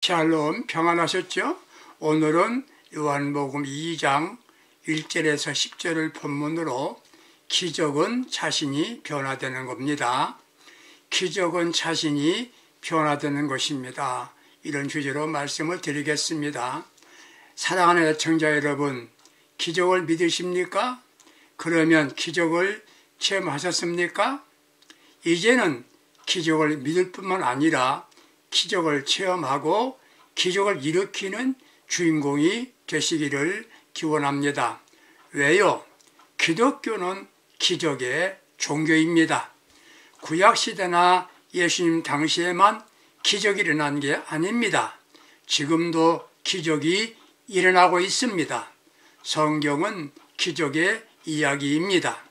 샬롬, 평안하셨죠? 오늘은 요한복음 2장 1절에서 10절을 본문으로 기적은 자신이 변화되는 겁니다. 기적은 자신이 변화되는 것입니다. 이런 주제로 말씀을 드리겠습니다. 사랑하는 애청자 여러분, 기적을 믿으십니까? 그러면 기적을 체험하셨습니까? 이제는 기적을 믿을 뿐만 아니라 기적을 체험하고 기적을 일으키는 주인공이 되시기를 기원합니다. 왜요? 기독교는 기적의 종교입니다. 구약시대나 예수님 당시에만 기적이 일어난 게 아닙니다. 지금도 기적이 일어나고 있습니다. 성경은 기적의 이야기입니다.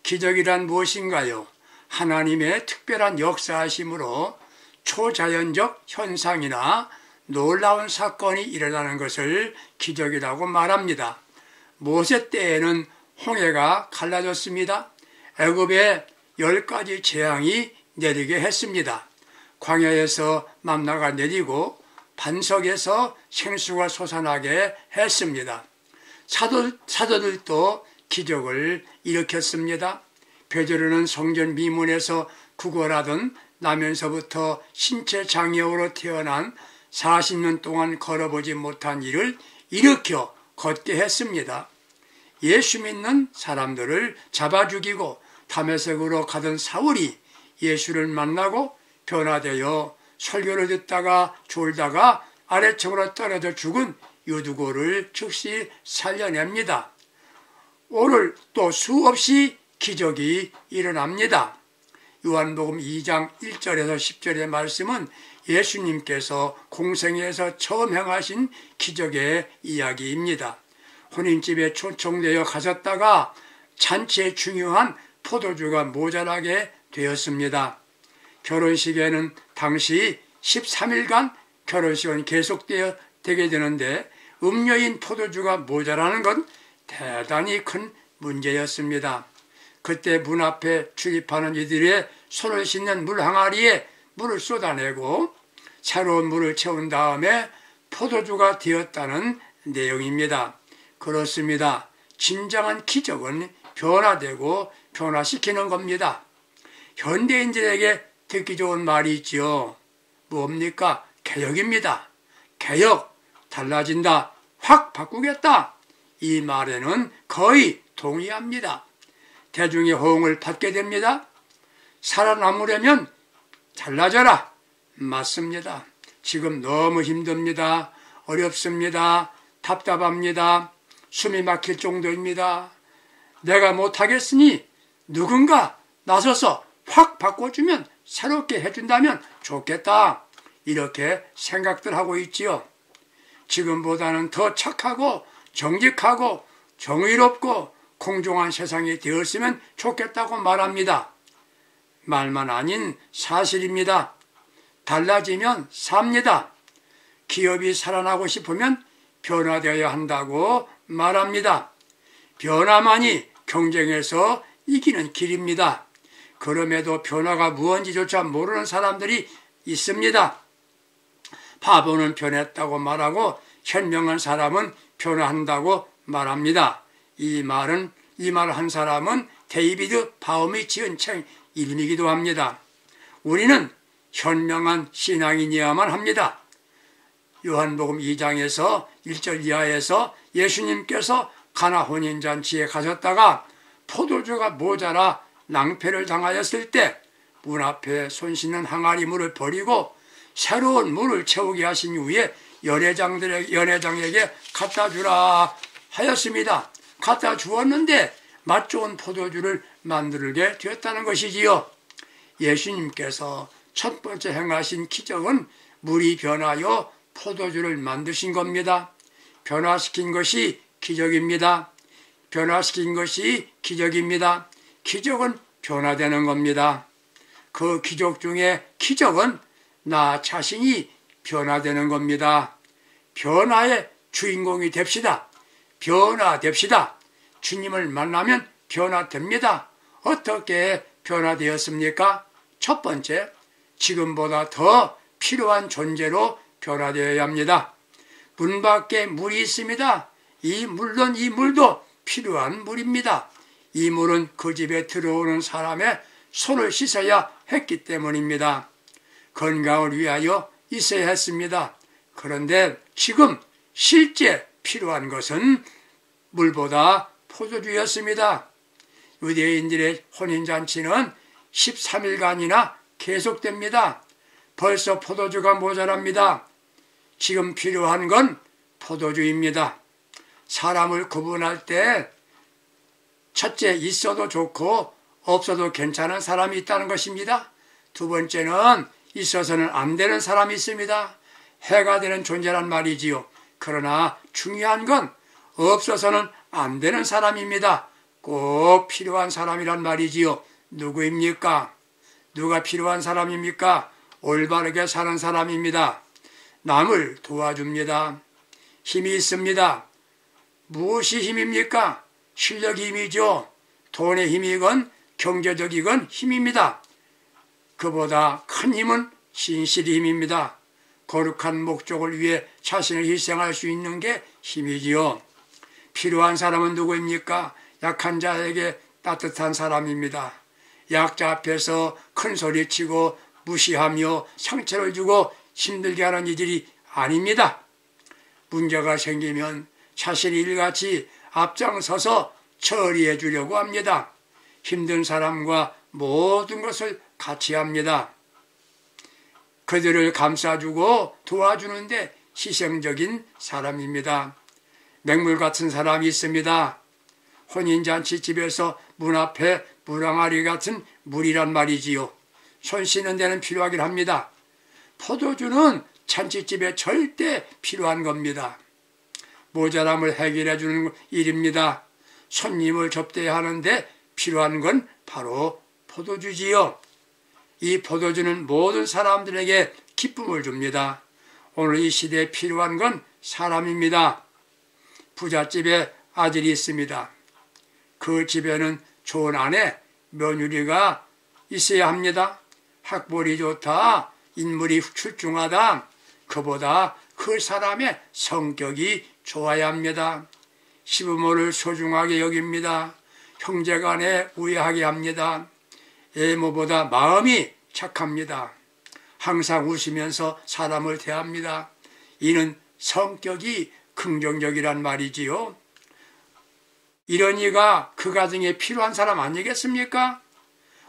기적이란 무엇인가요? 하나님의 특별한 역사하심으로 초자연적 현상이나 놀라운 사건이 일어나는 것을 기적이라고 말합니다. 모세 때에는 홍해가 갈라졌습니다. 애굽에 10가지 재앙이 내리게 했습니다. 광야에서 만나가 내리고 반석에서 생수가 솟아나게 했습니다. 사도들도 기적을 일으켰습니다. 베드로는 성전 미문에서 구걸하던 나면서부터 신체 장애우로 태어난 40년 동안 걸어보지 못한 일을 일으켜 걷게 했습니다. 예수 믿는 사람들을 잡아 죽이고 다메섹으로 가던 사울이 예수를 만나고 변화되어 설교를 듣다가 졸다가 아래층으로 떨어져 죽은 유두고를 즉시 살려냅니다. 오늘 또 수없이 기적이 일어납니다. 요한복음 2장 1절에서 10절의 말씀은 예수님께서 공생애에서 처음 행하신 기적의 이야기입니다. 혼인집에 초청되어 가셨다가 잔치에 중요한 포도주가 모자라게 되었습니다. 결혼식에는 당시 13일간 결혼식은 계속되게 되는데 음료인 포도주가 모자라는 건 대단히 큰 문제였습니다. 그때 문 앞에 출입하는 이들의 손을 씻는 물 항아리에 물을 쏟아내고 새로운 물을 채운 다음에 포도주가 되었다는 내용입니다. 그렇습니다. 진정한 기적은 변화되고 변화시키는 겁니다. 현대인들에게 듣기 좋은 말이 있지요. 뭡니까? 개혁입니다. 개혁, 달라진다, 확 바꾸겠다. 이 말에는 거의 동의합니다. 대중의 호응을 받게 됩니다. 살아남으려면 달라져라. 맞습니다. 지금 너무 힘듭니다. 어렵습니다. 답답합니다. 숨이 막힐 정도입니다. 내가 못하겠으니 누군가 나서서 확 바꿔주면 새롭게 해준다면 좋겠다. 이렇게 생각들 하고 있지요. 지금보다는 더 착하고 정직하고 정의롭고 공정한 세상이 되었으면 좋겠다고 말합니다. 말만 아닌 사실입니다. 달라지면 삽니다. 기업이 살아나고 싶으면 변화되어야 한다고 말합니다. 변화만이 경쟁에서 이기는 길입니다. 그럼에도 변화가 무엇인지조차 모르는 사람들이 있습니다. 바보는 변했다고 말하고 현명한 사람은 변화한다고 말합니다. 이 말을 한 사람은 데이비드 바움이 지은 책 이름이기도 합니다. 우리는 현명한 신앙인이어야만 합니다. 요한복음 2장에서 1절 이하에서 예수님께서 가나 혼인잔치에 가셨다가 포도주가 모자라 낭패를 당하였을 때 문 앞에 손 씻는 항아리 물을 버리고 새로운 물을 채우게 하신 후에 연회장에게 갖다 주라 하였습니다. 갖다 주었는데 맛 좋은 포도주를 만들게 되었다는 것이지요. 예수님께서 첫 번째 행하신 기적은 물이 변하여 포도주를 만드신 겁니다. 변화시킨 것이 기적입니다. 변화시킨 것이 기적입니다. 기적은 변화되는 겁니다. 그 기적 중에 기적은 나 자신이 변화되는 겁니다. 변화의 주인공이 됩시다. 변화됩시다. 주님을 만나면 변화됩니다. 어떻게 변화되었습니까? 첫 번째, 지금보다 더 필요한 존재로 변화되어야 합니다. 문 밖에 물이 있습니다. 물론 이 물도 필요한 물입니다. 이 물은 그 집에 들어오는 사람의 손을 씻어야 했기 때문입니다. 건강을 위하여 있어야 했습니다. 그런데 지금 실제 필요한 것은 물보다 포도주였습니다. 유대인들의 혼인잔치는 13일간이나 계속됩니다. 벌써 포도주가 모자랍니다. 지금 필요한 건 포도주입니다. 사람을 구분할 때 첫째, 있어도 좋고 없어도 괜찮은 사람이 있다는 것입니다. 두 번째는 있어서는 안 되는 사람이 있습니다. 해가 되는 존재란 말이지요. 그러나 중요한 건 없어서는 안 되는 사람입니다. 꼭 필요한 사람이란 말이지요. 누구입니까? 누가 필요한 사람입니까? 올바르게 사는 사람입니다. 남을 도와줍니다. 힘이 있습니다. 무엇이 힘입니까? 실력이 힘이죠. 돈의 힘이건 경제적이건 힘입니다. 그보다 큰 힘은 진실의 힘입니다. 거룩한 목적을 위해 자신을 희생할 수 있는 게 힘이지요. 필요한 사람은 누구입니까? 약한 자에게 따뜻한 사람입니다. 약자 앞에서 큰 소리치고 무시하며 상처를 주고 힘들게 하는 이들이 아닙니다. 문제가 생기면 자신이 일같이 앞장서서 처리해 주려고 합니다. 힘든 사람과 모든 것을 같이 합니다. 그들을 감싸주고 도와주는데 희생적인 사람입니다. 맹물 같은 사람이 있습니다. 혼인잔치 집에서 문 앞에 물항아리 같은 물이란 말이지요. 손 씻는 데는 필요하긴 합니다. 포도주는 잔치집에 절대 필요한 겁니다. 모자람을 해결해 주는 일입니다. 손님을 접대해야 하는데 필요한 건 바로 포도주지요. 이 포도주는 모든 사람들에게 기쁨을 줍니다. 오늘 이 시대에 필요한 건 사람입니다. 부잣집에 아들이 있습니다. 그 집에는 좋은 아내, 며느리가 있어야 합니다. 학벌이 좋다, 인물이 출중하다, 그보다 그 사람의 성격이 좋아야 합니다. 시부모를 소중하게 여깁니다. 형제간에 우애하게 합니다. 애모보다 마음이 착합니다. 항상 웃으면서 사람을 대합니다. 이는 성격이 긍정적이란 말이지요. 이런 이가 그 가정에 필요한 사람 아니겠습니까?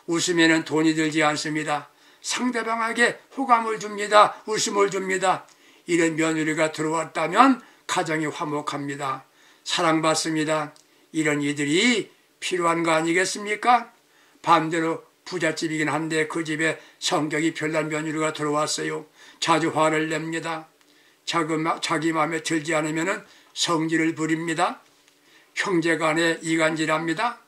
웃으면 돈이 들지 않습니다. 상대방에게 호감을 줍니다. 웃음을 줍니다. 이런 며느리가 들어왔다면 가정이 화목합니다. 사랑받습니다. 이런 이들이 필요한 거 아니겠습니까? 반대로 부잣집이긴 한데 그 집에 성격이 별난 며느리가 들어왔어요. 자주 화를 냅니다. 자기 마음에 들지 않으면 성질을 부립니다. 형제간에 이간질합니다.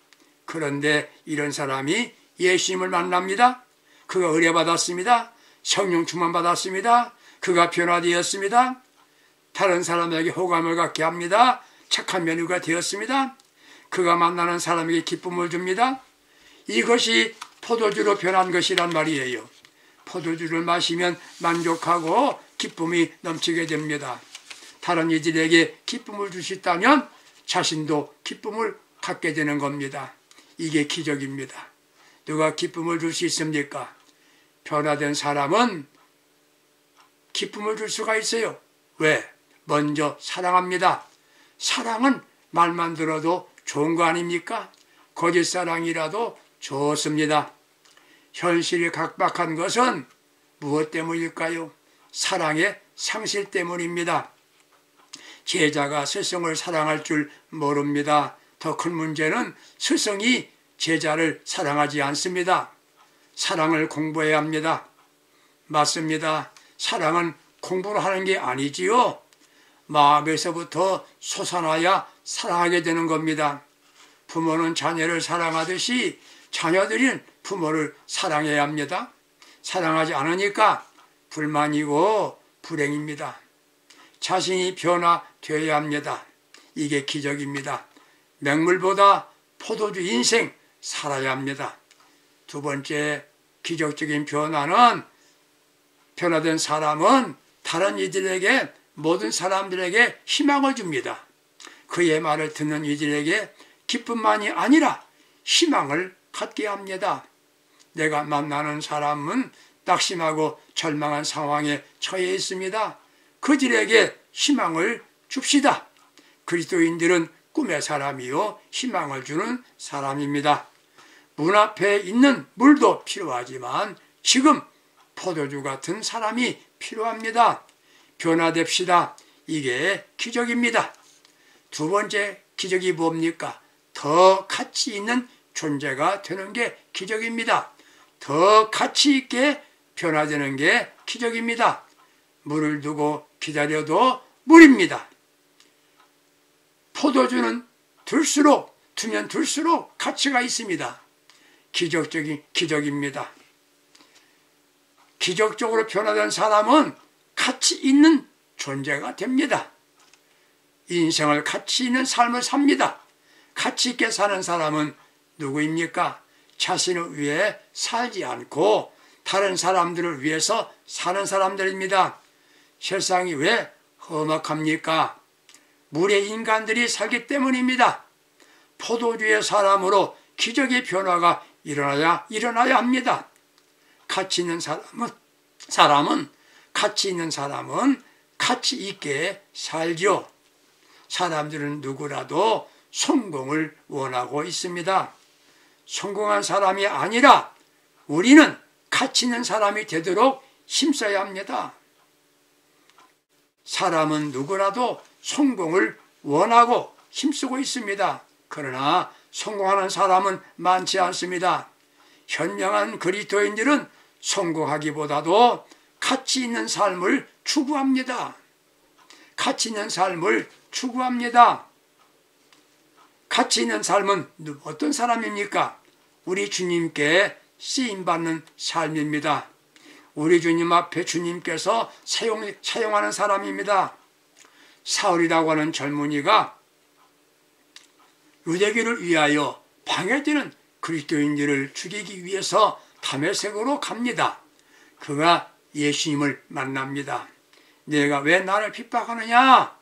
그런데 이런 사람이 예수님을 만납니다. 그가 의뢰받았습니다. 성령 충만 받았습니다. 그가 변화되었습니다. 다른 사람에게 호감을 갖게 합니다. 착한 며느리가 되었습니다. 그가 만나는 사람에게 기쁨을 줍니다. 이것이 포도주로 변한 것이란 말이에요. 포도주를 마시면 만족하고 기쁨이 넘치게 됩니다. 다른 이들에게 기쁨을 줄 수 있다면 자신도 기쁨을 갖게 되는 겁니다. 이게 기적입니다. 누가 기쁨을 줄 수 있습니까? 변화된 사람은 기쁨을 줄 수가 있어요. 왜? 먼저 사랑합니다. 사랑은 말만 들어도 좋은 거 아닙니까? 거짓 사랑이라도 좋습니다. 현실이 각박한 것은 무엇 때문일까요? 사랑의 상실 때문입니다. 제자가 스승을 사랑할 줄 모릅니다. 더 큰 문제는 스승이 제자를 사랑하지 않습니다. 사랑을 공부해야 합니다. 맞습니다. 사랑은 공부를 하는 게 아니지요. 마음에서부터 솟아나야 사랑하게 되는 겁니다. 부모는 자녀를 사랑하듯이 자녀들은 부모를 사랑해야 합니다. 사랑하지 않으니까 불만이고 불행입니다. 자신이 변화되어야 합니다. 이게 기적입니다. 맹물보다 포도주 인생 살아야 합니다. 두 번째 기적적인 변화는 변화된 사람은 다른 이들에게 모든 사람들에게 희망을 줍니다. 그의 말을 듣는 이들에게 기쁨만이 아니라 희망을 갖게 합니다. 내가 만나는 사람은 낙심하고 절망한 상황에 처해 있습니다. 그들에게 희망을 줍시다. 그리스도인들은 꿈의 사람이요 희망을 주는 사람입니다. 문 앞에 있는 물도 필요하지만 지금 포도주 같은 사람이 필요합니다. 변화됩시다. 이게 기적입니다. 두 번째 기적이 뭡니까? 더 가치 있는 존재가 되는 게 기적입니다. 더 가치 있게 변화되는 게 기적입니다. 물을 두고 기다려도 물입니다. 포도주는 두면 둘수록 가치가 있습니다. 기적적인 기적입니다. 기적적으로 변화된 사람은 가치 있는 존재가 됩니다. 인생을 가치 있는 삶을 삽니다. 가치 있게 사는 사람은 누구입니까? 자신을 위해 살지 않고 다른 사람들을 위해서 사는 사람들입니다. 세상이 왜 험악합니까? 물의 인간들이 살기 때문입니다. 포도주의 사람으로 기적의 변화가 일어나야 합니다. 가치 있는 사람은 가치 있게 살죠. 사람들은 누구라도 성공을 원하고 있습니다. 성공한 사람이 아니라 우리는 가치 있는 사람이 되도록 힘써야 합니다. 사람은 누구라도 성공을 원하고 힘쓰고 있습니다. 그러나 성공하는 사람은 많지 않습니다. 현명한 그리스도인들은 성공하기보다도 가치 있는 삶을 추구합니다. 가치 있는 삶을 추구합니다. 가치 있는 삶은 어떤 사람입니까? 우리 주님께 쓰임받는 삶입니다. 우리 주님 앞에 주님께서 사용하는 사람입니다. 사울이라고 하는 젊은이가 유대교를 위하여 방해되는 그리스도인들을 죽이기 위해서 다메섹으로 갑니다. 그가 예수님을 만납니다. 내가 왜 나를 핍박하느냐?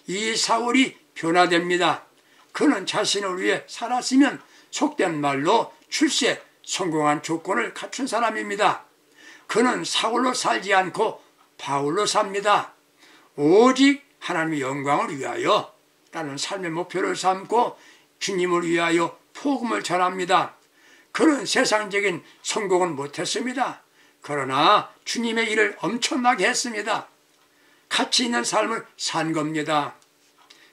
이 사울이 변화됩니다. 그는 자신을 위해 살았으면 속된 말로 출세, 성공한 조건을 갖춘 사람입니다. 그는 사울로 살지 않고 바울로 삽니다. 오직 하나님의 영광을 위하여 라는 삶의 목표를 삼고 주님을 위하여 복음을 전합니다. 그는 세상적인 성공은 못했습니다. 그러나 주님의 일을 엄청나게 했습니다. 가치 있는 삶을 산 겁니다.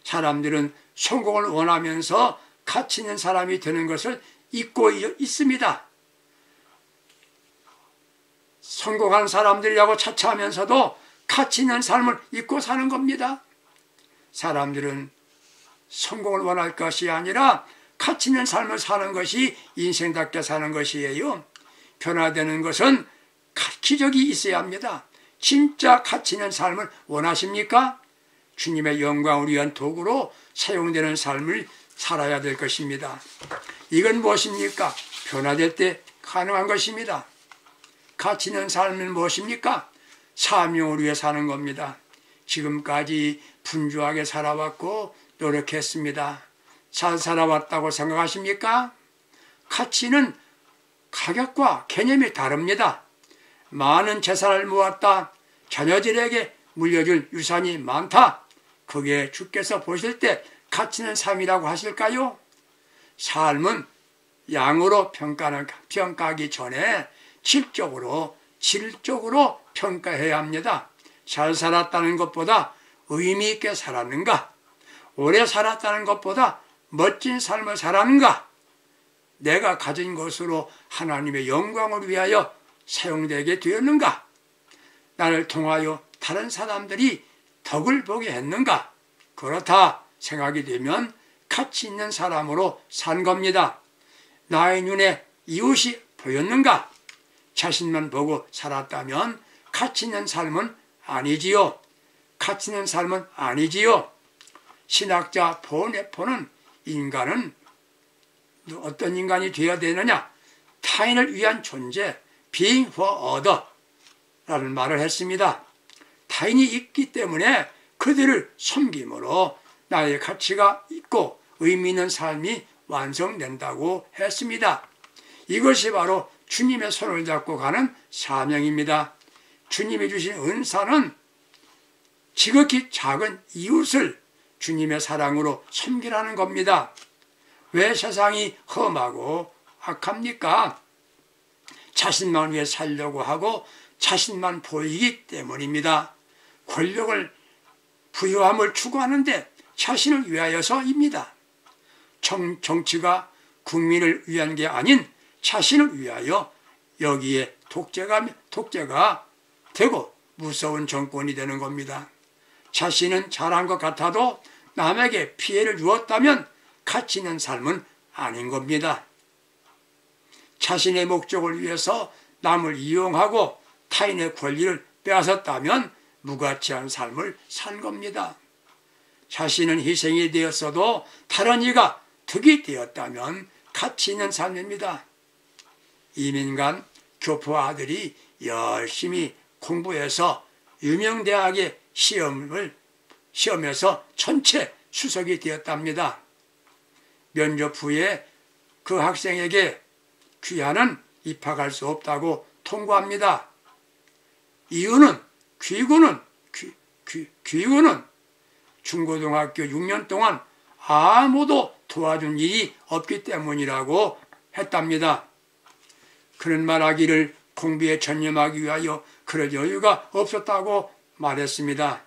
사람들은 성공을 원하면서 가치 있는 사람이 되는 것을 잊고 있습니다. 성공한 사람들이라고 차차하면서도 가치 있는 삶을 잊고 사는 겁니다. 사람들은 성공을 원할 것이 아니라 가치 있는 삶을 사는 것이 인생답게 사는 것이에요. 변화되는 것은 기적이 있어야 합니다. 진짜 가치 있는 삶을 원하십니까? 주님의 영광을 위한 도구로 사용되는 삶을 살아야 될 것입니다. 이건 무엇입니까? 변화될 때 가능한 것입니다. 가치 있는 삶은 무엇입니까? 사명을 위해 사는 겁니다. 지금까지 분주하게 살아왔고 노력했습니다. 잘 살아왔다고 생각하십니까? 가치는 가격과 개념이 다릅니다. 많은 재산을 모았다. 자녀들에게 물려줄 유산이 많다. 그게 주께서 보실 때 가치 있는 삶이라고 하실까요? 삶은 양으로 평가하기 전에 질적으로 평가해야 합니다. 잘 살았다는 것보다 의미 있게 살았는가? 오래 살았다는 것보다 멋진 삶을 살았는가? 내가 가진 것으로 하나님의 영광을 위하여 사용되게 되었는가? 나를 통하여 다른 사람들이 덕을 보게 했는가? 그렇다 생각이 되면 가치 있는 사람으로 산 겁니다. 나의 눈에 이웃이 보였는가? 자신만 보고 살았다면 가치 있는 삶은 아니지요. 가치 있는 삶은 아니지요. 신학자 보네포는 인간은 어떤 인간이 되어야 되느냐? 타인을 위한 존재, being for other 라는 말을 했습니다. 타인이 있기 때문에 그들을 섬김으로 나의 가치가 있고 의미 있는 삶이 완성된다고 했습니다. 이것이 바로 주님의 손을 잡고 가는 사명입니다. 주님이 주신 은사는 지극히 작은 이웃을 주님의 사랑으로 섬기라는 겁니다. 왜 세상이 험하고 악합니까? 자신만 위해 살려고 하고 자신만 보이기 때문입니다. 권력을 부유함을 추구하는데 자신을 위하여서입니다. 정치가 국민을 위한 게 아닌 자신을 위하여 여기에 독재가 되고 무서운 정권이 되는 겁니다. 자신은 잘한 것 같아도 남에게 피해를 주었다면 가치 있는 삶은 아닌 겁니다. 자신의 목적을 위해서 남을 이용하고 타인의 권리를 빼앗았다면 무가치한 삶을 산 겁니다. 자신은 희생이 되었어도 다른 이가 득이 되었다면 가치 있는 삶입니다. 이민간 교포 아들이 열심히 공부해서 유명대학의 시험에서 전체 수석이 되었답니다. 면접 후에 그 학생에게 귀하는 입학할 수 없다고 통보합니다. 이유는 귀구는 중고등학교 6년 동안 아무도 도와준 일이 없기 때문이라고 했답니다. 그런 말하기를 공부에 전념하기 위하여 그럴 여유가 없었다고 말했습니다.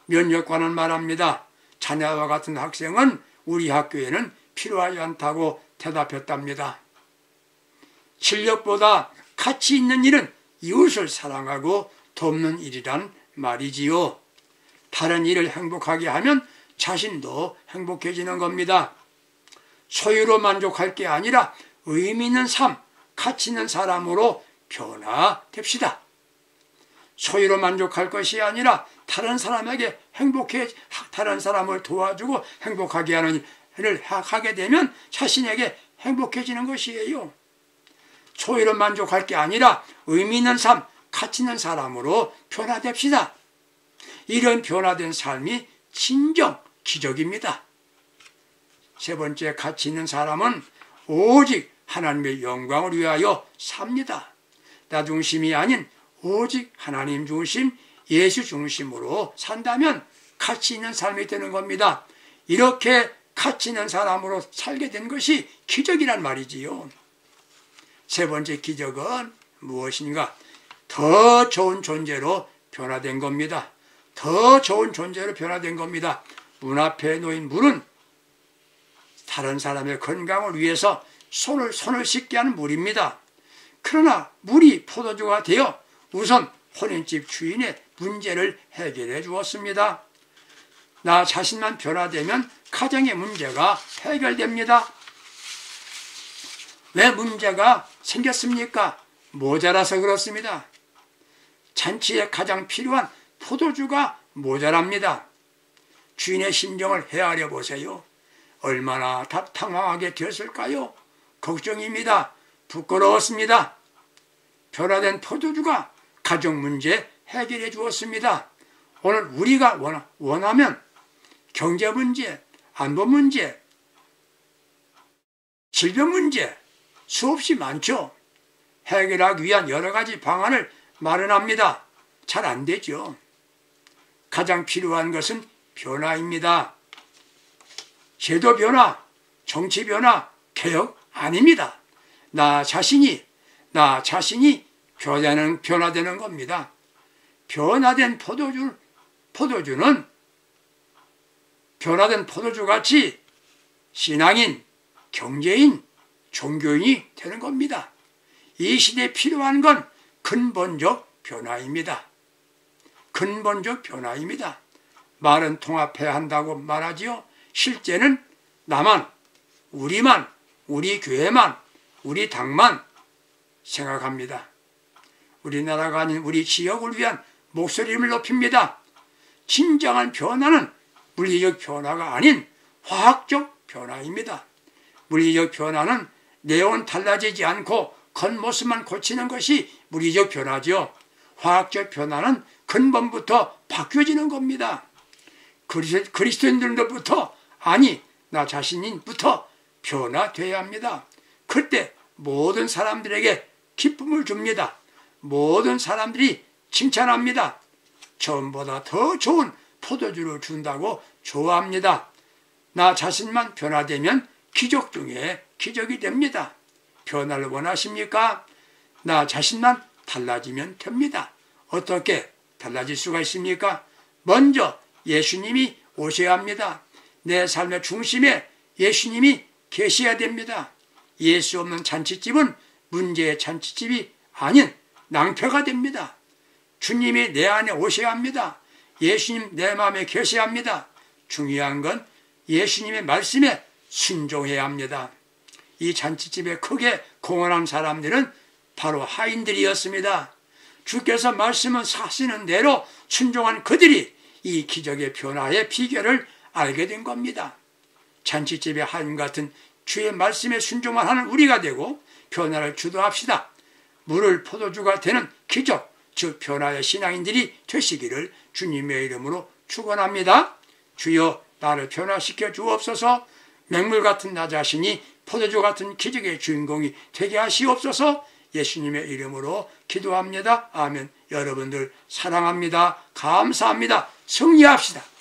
면접관은 말합니다. 자네와 같은 학생은 우리 학교에는 필요하지 않다고 대답했답니다. 실력보다 가치 있는 일은 이웃을 사랑하고 돕는 일이란 말이지요. 다른 일을 행복하게 하면 자신도 행복해지는 겁니다. 소유로 만족할 게 아니라 의미 있는 삶, 가치 있는 사람으로 변화됩시다. 소유로 만족할 것이 아니라 다른 사람을 도와주고 행복하게 하는 일을 하게 되면 자신에게 행복해지는 것이에요. 소유로 만족할 게 아니라 의미 있는 삶, 가치 있는 사람으로 변화됩시다. 이런 변화된 삶이 진정 기적입니다. 세 번째, 가치 있는 사람은 오직 하나님의 영광을 위하여 삽니다. 나 중심이 아닌 오직 하나님 중심, 예수 중심으로 산다면 가치 있는 삶이 되는 겁니다. 이렇게 가치 있는 사람으로 살게 된 것이 기적이란 말이지요. 세 번째 기적은 무엇인가? 더 좋은 존재로 변화된 겁니다. 더 좋은 존재로 변화된 겁니다. 문 앞에 놓인 물은 다른 사람의 건강을 위해서 손을 씻게 하는 물입니다. 그러나 물이 포도주가 되어 우선 혼인집 주인의 문제를 해결해 주었습니다. 나 자신만 변화되면 가정의 문제가 해결됩니다. 왜 문제가 생겼습니까? 모자라서 그렇습니다. 잔치에 가장 필요한 포도주가 모자랍니다. 주인의 심정을 헤아려 보세요. 얼마나 당황하게 되었을까요? 걱정입니다. 부끄러웠습니다. 변화된 포도주가 가정 문제 해결해 주었습니다. 오늘 우리가 원하면 경제 문제, 안보 문제, 질병 문제 수없이 많죠. 해결하기 위한 여러 가지 방안을 마련합니다. 잘 안 되죠. 가장 필요한 것은 변화입니다. 제도 변화, 정치 변화, 개혁 아닙니다. 나 자신이 변화되는 겁니다. 변화된 포도주는 변화된 포도주같이 신앙인, 경제인, 종교인이 되는 겁니다. 이 시대에 필요한 건 근본적 변화입니다. 근본적 변화입니다. 말은 통합해야 한다고 말하지요. 실제는 나만, 우리만, 우리 교회만, 우리 당만 생각합니다. 우리나라가 아닌 우리 지역을 위한 목소리를 높입니다. 진정한 변화는 물리적 변화가 아닌 화학적 변화입니다. 물리적 변화는 내용은 달라지지 않고 겉모습만 고치는 것이 물리적 변화죠. 화학적 변화는 근본부터 바뀌어지는 겁니다. 그리스도인들로부터, 아니 나 자신부터 변화되어야 합니다. 그때 모든 사람들에게 기쁨을 줍니다. 모든 사람들이 칭찬합니다. 처음보다 더 좋은 포도주를 준다고 좋아합니다. 나 자신만 변화되면 기적 중에 기적이 됩니다. 변화를 원하십니까? 나 자신만 달라지면 됩니다. 어떻게 달라질 수가 있습니까? 먼저 예수님이 오셔야 합니다. 내 삶의 중심에 예수님이 계셔야 됩니다. 예수 없는 잔치집은 문제의 잔치집이 아닌 낭패가 됩니다. 주님이 내 안에 오셔야 합니다. 예수님 내 마음에 계셔야 합니다. 중요한 건 예수님의 말씀에 순종해야 합니다. 이 잔치집에 크게 공헌한 사람들은 바로 하인들이었습니다. 주께서 말씀을 하시는 대로 순종한 그들이 이 기적의 변화의 비결을 알게 된 겁니다. 잔치집의 하인 같은 주의 말씀에 순종만 하는 우리가 되고 변화를 주도합시다. 물을 포도주가 되는 기적, 즉 변화의 신앙인들이 되시기를 주님의 이름으로 축원합니다. 주여 나를 변화시켜 주옵소서. 맹물 같은 나 자신이 포도주 같은 기적의 주인공이 되게 하시옵소서. 예수님의 이름으로 기도합니다. 아멘. 여러분들 사랑합니다. 감사합니다. 승리합시다.